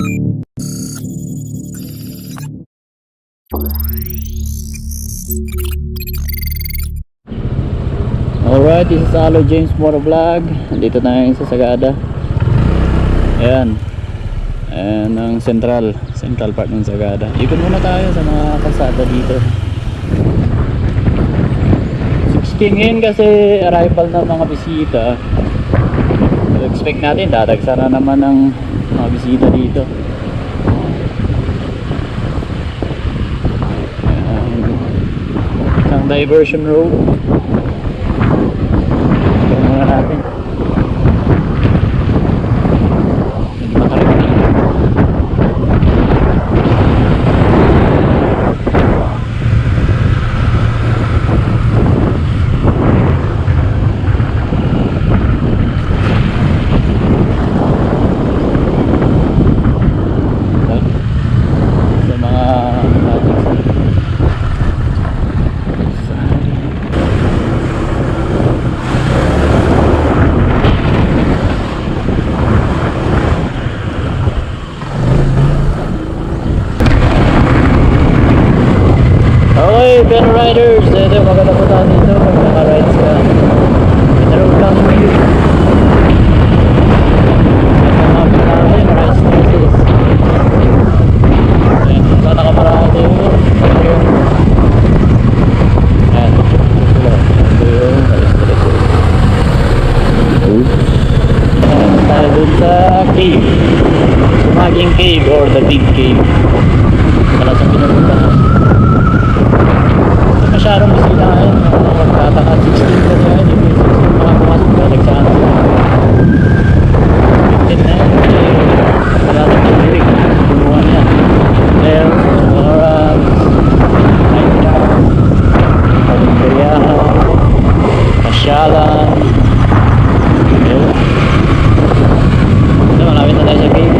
Alright, this is Alo James Motovlog. Dito tayo sa Sagada. Ayan. Ayan ang central part ng Sagada. Ikot muna tayo sa mga kalsada dito. 16 ngayon kasi arrival ng mga bisita. So, expect natin dadagsa na naman ng mga bisita dito. Ayan. Isang diversion road. Natin medyo matarik na. Sa mga okay, pero riders, ito maganda po tayo dito pag naka-rides ka. Ito lang yung nakapit namin, rides places. Ayan, ito nakaparado yun. Ayan, ito yung rides places. Ayan, tayo dun sa cave. Sumaging cave or the big cave. Kala sa pinupunta na. Masyadong bisita ngayon, magtataka 16 na siya, hindi mo 16 makapumasok na nagsaan 15 na yan, wala na pag-irig, punuha niya there, Lawrence, Minecraft, Pagperiahan, Pasyalan, yun. So malapit na tayo sa cave.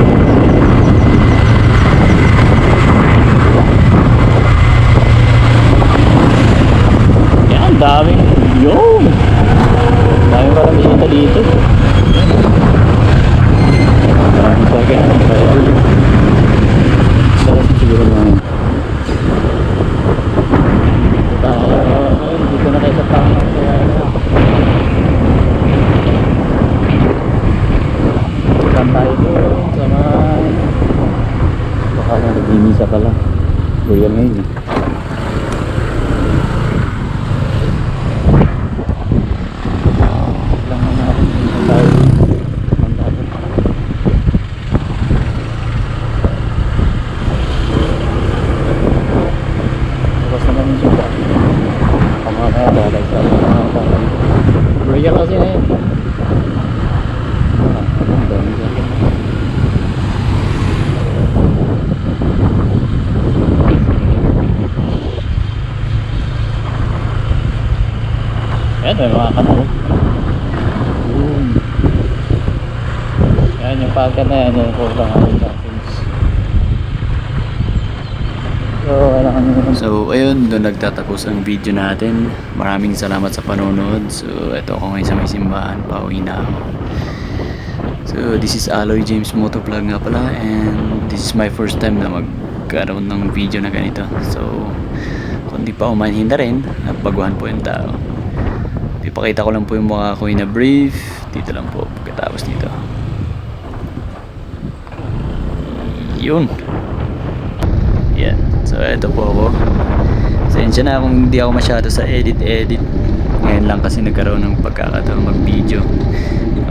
Daming yun, daming parang bisita dito. Maraming sagay sarap siguro naman dito na tayo sa pangit. Saan tayo doon sa mga baka na nag-imisa pala buyan ngayon eh. Royal kasi na yun. Ayan, may mga kanal. Ayan yung pagka na yan, yung kurang aking shoppings. So ayun, doon nagtatapos ang video natin. Maraming salamat sa panonood. So ito ako ngayon sa may simbahan, pauwi na ako. So this is Aloy James Motovlog nga pala, and this is my first time na magkaroon ng video na ganito. So kung di pa umanhin na rin, at baguhan po yung tao. Ipakita ko lang po yung mukha ko in a brief. Dito lang po pagkatapos dito. Yun. Yan. So ito po ako. Sensya na kung hindi ako masyado sa edit. Ngayon lang kasi nagkaroon ng pagkakataon mag-video,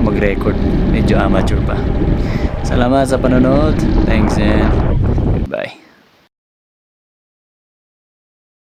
mag-record. Medyo amateur pa. Salamat sa panonood. Thanks and goodbye.